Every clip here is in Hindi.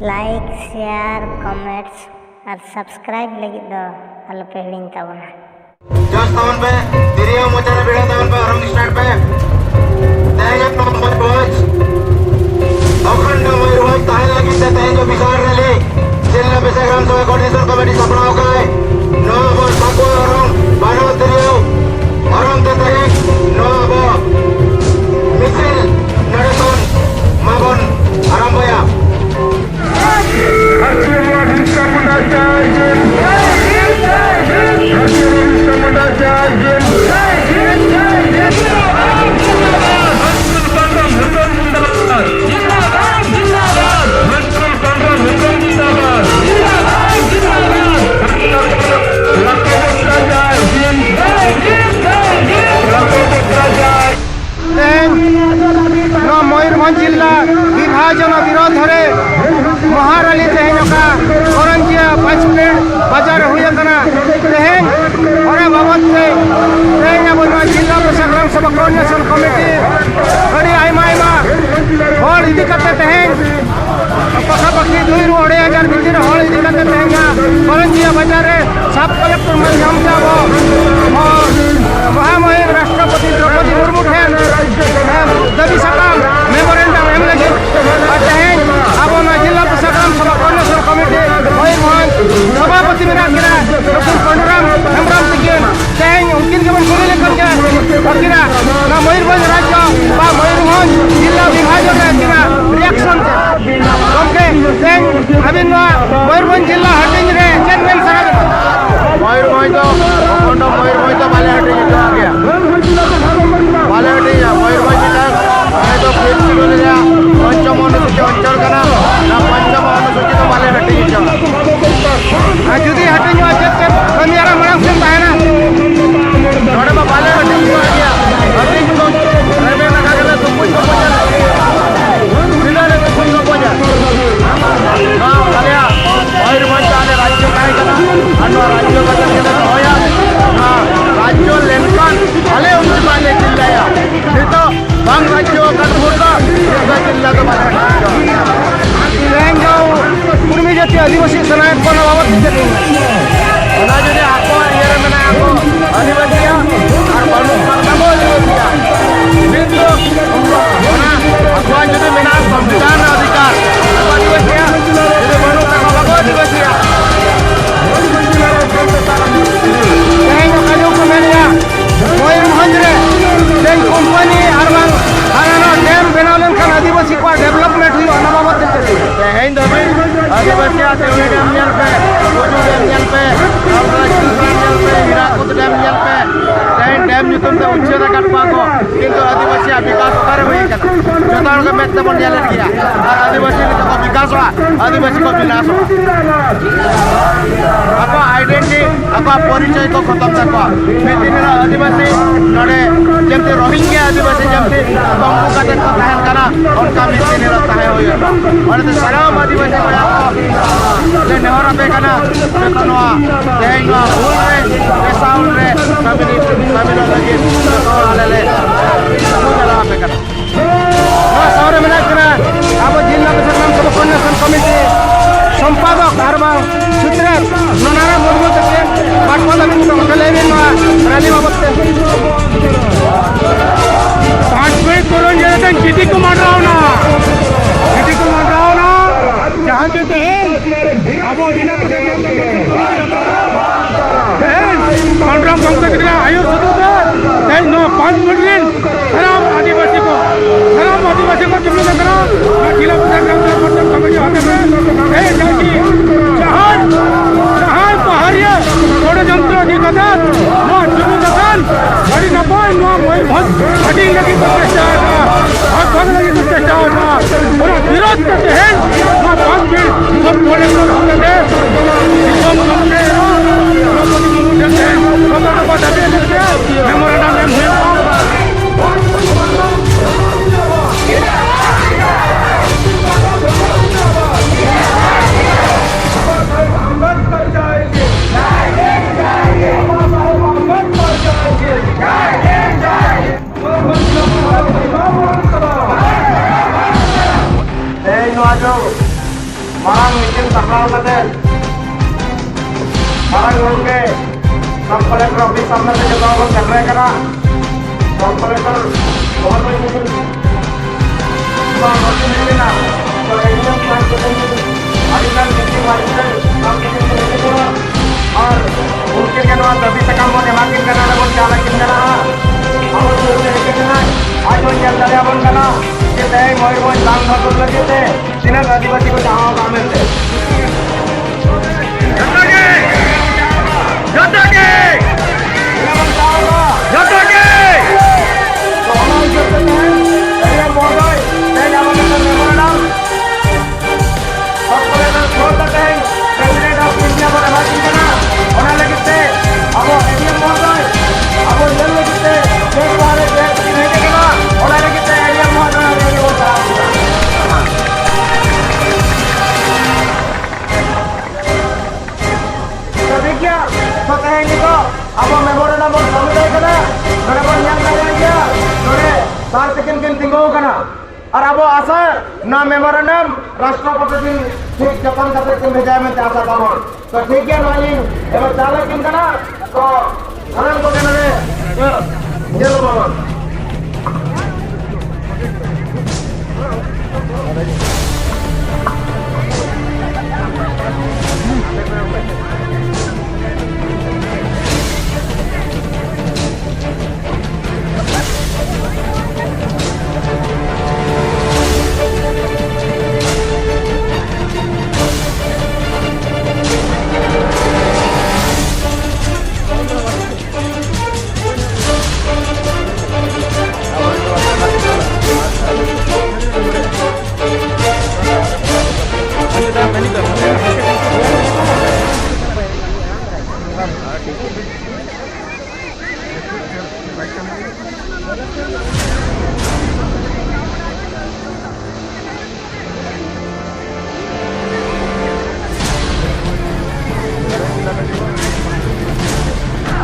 लाइक शेयर कमेंट्स और सब्सक्राइब लगी दो अलपे हिडिंग ताबना जस्ट तावन पे दिरियो मोचारे बिड़ा तावन पे आरंभ स्टार्ट पे तेज नंबर 5 अखंड मयूरभंज ताहे लगी से तेज जो विशाल रैली जिला बेसेग्राम सभा कोऑर्डिनेशन कमेटी सपना होगा है 9 और साको आरंभ बानो दिरियो आरंभ ते तारीख 9 मिसिल नडसन माबन आरंभ या मयूरभंज जिला विभाजन विरोध महाराली तेहनका करंजिया 5 प्लेट बाजार हुआ तेहन और बाबद तेहन अब जिला बेसेग्राम सभा कोऑर्डिनेशन कमेटी अड़ी आयमा हल इदी तेहन पखापाखी 2-2,500 भितर हल इदी तेहन करंजिया बाजार सब कलेक्टर माध्यम से महामहिम राष्ट्रपति द्रौपदी मुर्मू ठेन दबी सकाम मेमोरेंडम एम लगे तेहन अब जिला बेसेग्राम सभा कोऑर्डिनेशन कमेटी मयूरभंज सभापति मेरा डॉक्टर पंडुराम हेम्ब्रम तकिन तेहन उनकिन के सुनी लेखन के ना मयूरभंज राज्य मयूरभंज जिला विभाजन रिएक्शन गमके तेहन अभी मयूरभंज जिला हटिंग रे चेन मेन सारा मयूरभंज तो मयूरभंज तो बाले हटिंग जो आ गया बाले हटिंग मयूरभंज जिला तो फिर शुरू हो गया पंचम अनुसूचित अंचल का ना पंचम अनुसूचित तो बाले हटिंग चला जुदी हटिंग चेक कमियारा मरंग से ताना थोड़े में बाले हटिंग जो आ गया हटिंग तो रेलवे में लगा के तो कुछ हो जाए बिना रे कुछ हो जाए हां बाले मयूरभंज आने राज्य काय कना अन्य राज्य का के होया हां राज्य लेनकान भले उनके बाले जिल्ला तो बांग राज्य का होगा जिल्ला तो बाले जो कुर्मी जाति आदिवासी सनायक बना बाबत ना जो आपको ये में आपको आदिवासी और बालू मांगो आदिवासी बिंदु ना आपको जो मेरा संविधान अधिकार आदिवासी जो बालू मांगो आदिवासी मयूरभंज रे कंपनी डैम बनालन खान आदिवासी को डेवलपमेंट हुई ना बाबत तेहन दबी आदिवासी देवरी डैम जल पे कोजू डैम जल पे राजकुंड डैम जल पे हीराकुद डैम जल पे तेहन डैम नितुम ते उच्छेद कटपा को किंतु आदिवासी विकास करे हुई कना जोताण के मेत बन जल गया और आदिवासी ने को विकास हुआ आदिवासी को विनाश हुआ आपको आइडेंटिटी आपको परिचय को खत्म तक दिन आदिवासी नड़े जमते रोहिंग्या आदिवासी जमते बंगू का तक तहन कना उनका मिशन रहता है और तो सलाम आदिवासी बड़ा ले नेहरा पे कना बेतनवा तेहनवा भूल रे पेसाउल रे सभी लगे तो आले ले चला पे कना ना सारे मिला करा अब जिला बेसेग्राम सभा कोऑर्डिनेशन कमेटी संपादक आरबा सूत्र ननारा मुर्मू तक बाटपादा बिंदु होटल एवेन रैली बाबत 5 मिनट करो जरा किसी को मार रहा हो ना जहाँ देते हैं अब जिला पंडराम गमके कितना आयु सदुता नो 5 मिनट सलाम आदिवासी को तुम लोग करो जिला बेसेग्राम कमेटी हाथे में जहां पहाड़िया थोड़े जंत्र दिखता नो जुलू दखान बड़ी नपाय नो मयूरभंज हटिंग लगी प्रचेष्टा और भाग लगी प्रचेष्टा और विरोध करते हैं नो 5 मिनट सब थोड़े लोग दे हम हमने द्रौपदी मुर्मू जैसे लोगों को दबे लेके मेमोरेंडम में marang meeting saklao kate marang gongke सब कलेक्टर ऑफिस सामने से जगह को चल रहे करा सब कलेक्टर बहुत बड़ी मुश्किल नहीं लेना तो एग्जाम क्लास करेंगे आदिवाल मीटिंग वाले सब मीटिंग को लेके पूरा और उनके के नाम अभी तक हम ने मार्किंग करना है वो चाला कितना हम लोग लेके चलना आज वो चल रहा है अपन करना कि तय मयूरभंज लांग भाग लगे थे जिन्हें आदिवासी को जहां काम मिलते और अब आशा ना मेमोरेंडम राष्ट्रपति ठीक जपन कते के भेजा में आशा बाबन तो ठीक है मानी एवं चालक किन कना तो अनन को देना रे जेल बाबन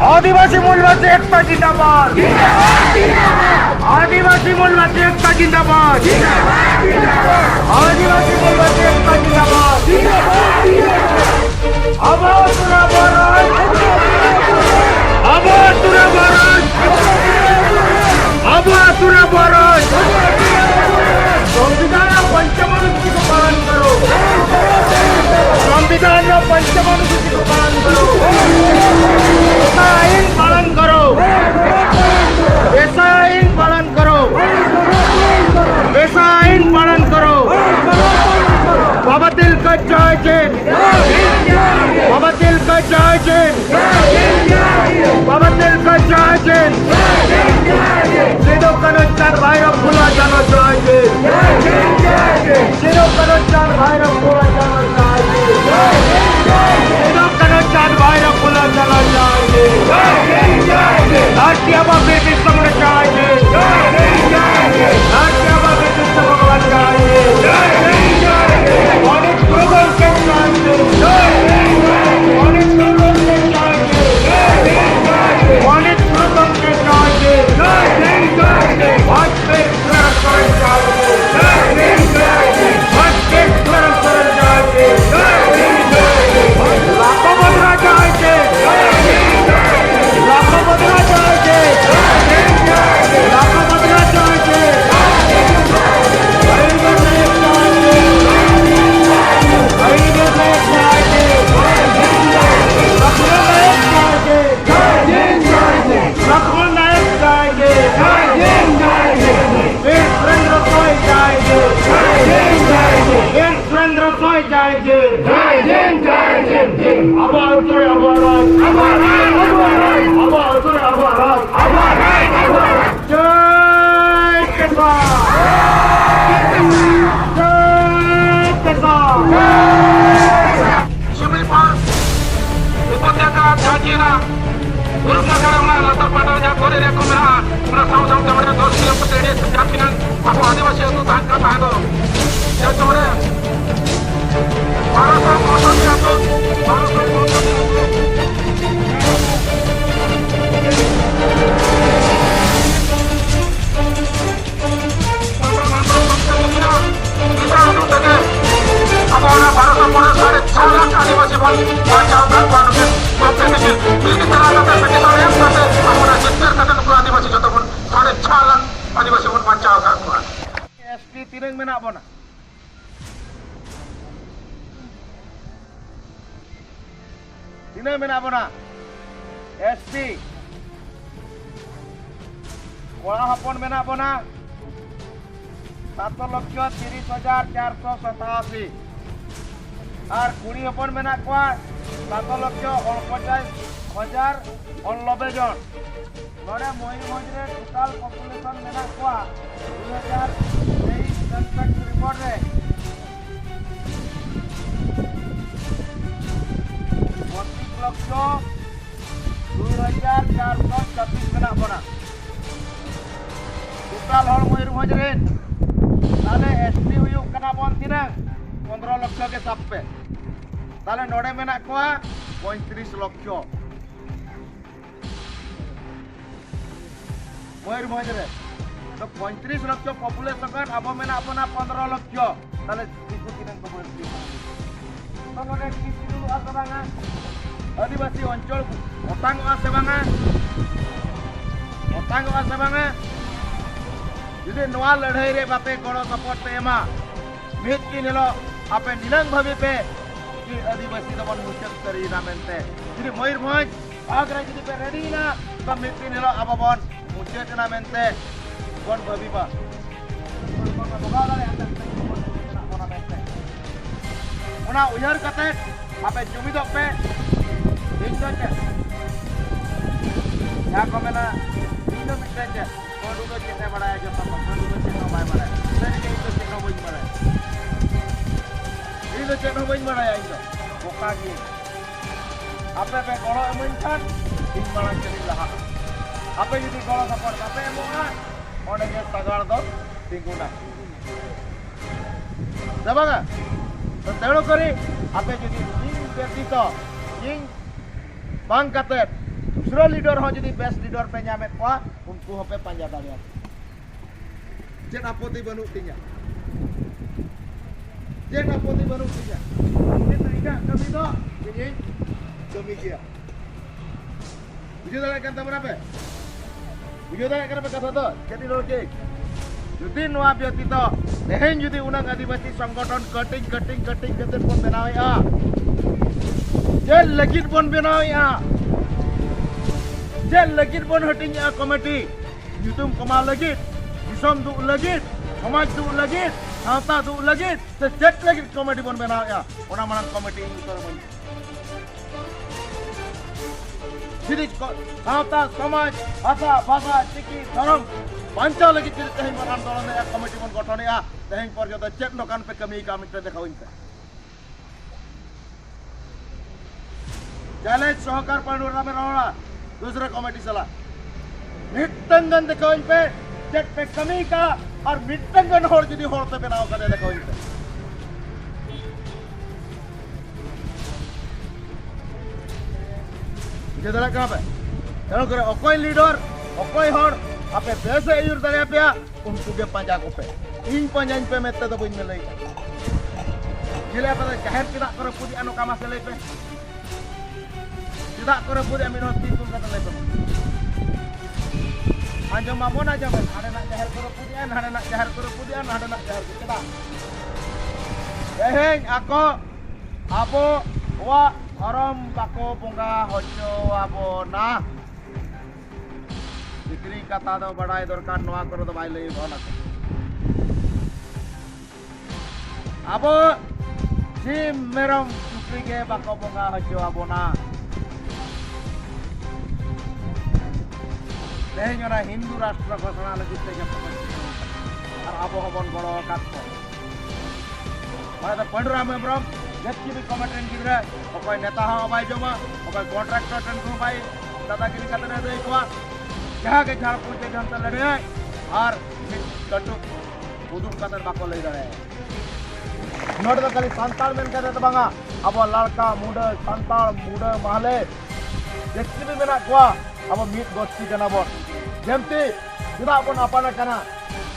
आदिवासी मूलवासी एकता जिंदाबाद आदिवासी मूलवासी एकता जिंदाबाद आदिवासी मूलवासी एकता जिंदाबाद अबातुरा भारत अबातुरा भारत अबातुरा भारत संविधान पंचमनुसूची को पालन करो संविधान पंचमनुसूची को पालन करो आइन पालन करो ऐसा आइन पालन करो ऐसा आइन पालन करो बाबा दिल का जय जय बाबा दिल का जय जय बाबा दिल का जय जय सिद्धो कनोचार भाईरा फुला जानो जय जय सिद्धो कनोचार भाईरा फुला जानो जय जय सिद्धो कनोचार भाईरा फुला जानो जय जय राष्ट्रीय बाबे विश्वमण जय जय राष्ट्रीय बाबे विश्वमण जय जय अनेक प्रोग्राम के जय अनेक प्रोग्राम के जय अनेक प्रोग्राम के जय वाजपेयी सरकार जय वाजपेयी सरकार जय लाखों बदला जय लाखों बदला जय लाखों बदला जय Para bon bancau kan panukin mati kecil ini terasa sekitar yang kata amuna jitir kata nuku adibasi jodoh pun pada jalan adibasi pun bancau kan kuat SP tineng menak bona tineng menak bona SP kola hapon menak bona 7,30,487 আর কুড়ি হপন মেনাক কোয়া 7,49,090 জন নড়ে ময়ূরভঞ্জে টোটাল পপুলেশন মেনাক কোয়া 2023 সেন্সাস রিপোর্ট রে 32,02,426 মেনাক বনা টোটাল হল ময়ূরভঞ্জ রে তাহলে এসপি হুয়ুক কানা বন তিনাং 15 লক্ষ के सब पे তাহলে নড়ে মেনাক কোয়া 35 লক্ষ ময়ূরভঞ্জ রে তো 35 লক্ষ পপুলেশন কান আবো মেনা আপনা 15 লক্ষ তাহলে দিকু তিনাং को বলছি তো নড়ে কি দিলু আছে বাঙা আদিবাসী অঞ্চল ওটাঙ্গ আছে বাঙা যদি নোয়া লড়াই রে বাপে গড় सपोर्ट पे एमा मित की निलो आपे निलंग भाभी पे कि आदिवासी दबन मुचक करी ना मेनते jadi मयूरभंज आगरा jadi पे रेडी ना तो मित की निलो ababon मुचक ना मेनते kon भाभी बा ona uyar kate ape jumidok pe ingdonnya ya komena indo mitrenje kodu do jete bada aja papa kodu do jete no bai bada dari ke itu jete no boy bada indo jete no boy bada ya indo boka gi ape pe golo emunkan ing malang jadi lah ape jadi golo support ape emungan one ge sagar do tinguna sabaga तो तेणु करी आपे जदि इन व्यतीत इन बांग कते दूसरा लीडर हो जदि बेस्ट लीडर पे ᱧᱟᱢᱮ ᱠᱚᱣᱟ उनको होपे पांजा दाड़िया चेत आपत्ति बनु तिnya चेत आपत्ति बनु तिnya ini tidak kami do ini kami dia बुझे दाड़े kan tamra pe बुझे दाड़े kan pe kata do jadi rol ke যদি নোয়া ব্যতীত তেহেন যদি উনাং আদিবাসী সংগঠন কটিং কতে বন বেনাওয়া যে লগিত বন বেনাওয়া যে লগিত বন হটিং কমিটি nyutum কমা লগিত দিশম দু লগিত সমাজ দু লগিত সাঁওতা দু লগিত তে চেট লগিত কমিটি বন বেনাওয়া ওনা মানাং কমিটি ইউতর বন jadi সাঁওতা সমাজ ভাষা চিকি ধর্ম बांचा लगी तेहन मन आंदोलन कमिटी मन गठन तेहन पर्यंत चेक नकान पे कमी का मित्र देखा चैलेंज सहकार पांडुरा में रहा दूसरा कमिटी चला मिट्टंगन देखा पे चेक पे कमी का और मिट्टंगन होड़ जदी होड़ते बनाओ का देखा मुझे दला कहां पे चलो करे ओकोई लीडर ओकोई होड़ आपे बेसे यूर दरिया पे उनको के पंजा को पे इन पंजाइन पे मेते तो बुन मिले जिले पे जाहिर tidak करे पुदी अनु कामा से ले पे tidak करे पुदी अमिनो तीतुल कता ले पे anjo mamon aja ben ada nak jahir करे pudian ada nak jahir करे pudian ada nak jahir kita eheng ako abo wa haram bako bunga hojo abo na degree कथा दो बड़ाई दरकार नवा करो तो भाई लई भला अब सिम मेरम सुक्री के बाको बोंगा हजो आबोना तेहना हिंदू राष्ट्र घोषणा लगी ते और आबो हबन बड़ो काटको माने तो पंडराम हेम्ब्रम जत्ती भी कमेटेन गिद्रे ओकय नेता हो बाई जमा ओकय कॉन्ट्रैक्टर टन को बाई दादागिरी कतरे दे कोआ जहाँ के झारखंड के जनता लड़े और कटु उदुम कतर बाको ले रहे नोट तो खाली संताल मेन करे तो बांगा अब लड़का मुडा संताल मुडा माले जेती भी मेना कोआ अब मीट गोष्ठी कना बन जेमती चेदा बन अपना कना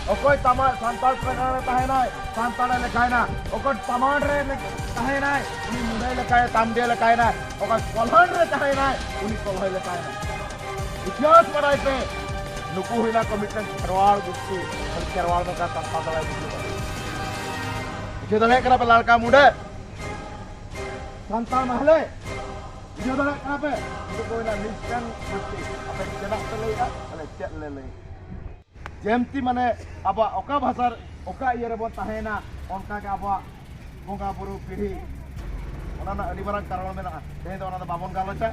ᱚᱠᱚᱭ ᱛᱟᱢᱟ ᱥᱟᱱᱛᱟᱲ ᱯᱟᱨᱜᱟᱱᱟ ᱨᱮ ᱛᱟᱦᱮᱱᱟᱭ ᱥᱟᱱᱛᱟᱲᱮ ᱞᱮᱠᱷᱟᱭᱱᱟ, ᱚᱠᱚᱭ ᱛᱟᱢᱟᱲ ᱨᱮ ᱛᱟᱦᱮᱱᱟᱭ ᱩᱱᱤ ᱢᱩᱰᱟᱹᱭ ᱞᱮᱠᱟᱭ ᱛᱟᱢᱰᱮ ᱞᱮᱠᱟᱭᱱᱟᱭ, ᱚᱠᱚᱭ ᱠᱚᱞᱦᱚᱱ ᱨᱮ ᱛᱟᱦᱮᱱᱟᱭ ᱩᱱᱤ ᱠᱚᱞᱦᱚᱭ ᱞᱮᱠᱟᱭᱱᱟᱭ। इतिहास बाराय पे नुकु हुईना को मिटन खेरवाड़ गुस्ती खेरवाड़ में का तंपा दलाय बुझे दले करा पे लड़का मुंडे संतान महले बुझे दले करा पे नुकु हुईना mitten गुस्ती apa jenak te lei ale cek lele jemti mane aba oka bhasar oka iye re bon tahena onka ke aba bonga buru pidhi ona na adi marang karon mena te do ona da babon galocha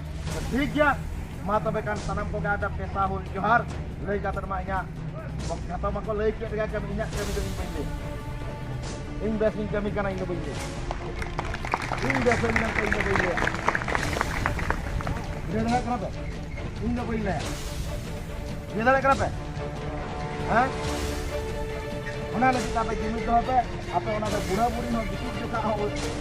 ठीक गया मा तबे kan sanam ko ada pesahul johar lei kata maknya bok kata mako lei ke ga kami nya kami do binde investing kami kana indo binde investing nang ko indo binde dia kenapa indo binde dia kenapa ha ona lagi ta jinu do apa ona da bura buri no bisu juga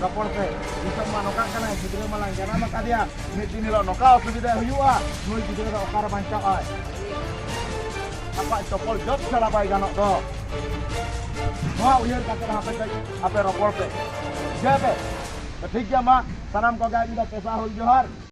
rapor pe bisa manoka kana gidre malang jana maka dia medini lo noka asubida huyua noi gidre da okara banca ai apa topol job sala bai ganok do ma uyer kata apa rapor pe jabe ठीक है मां सनम को गा इंदा पैसा हो जोहर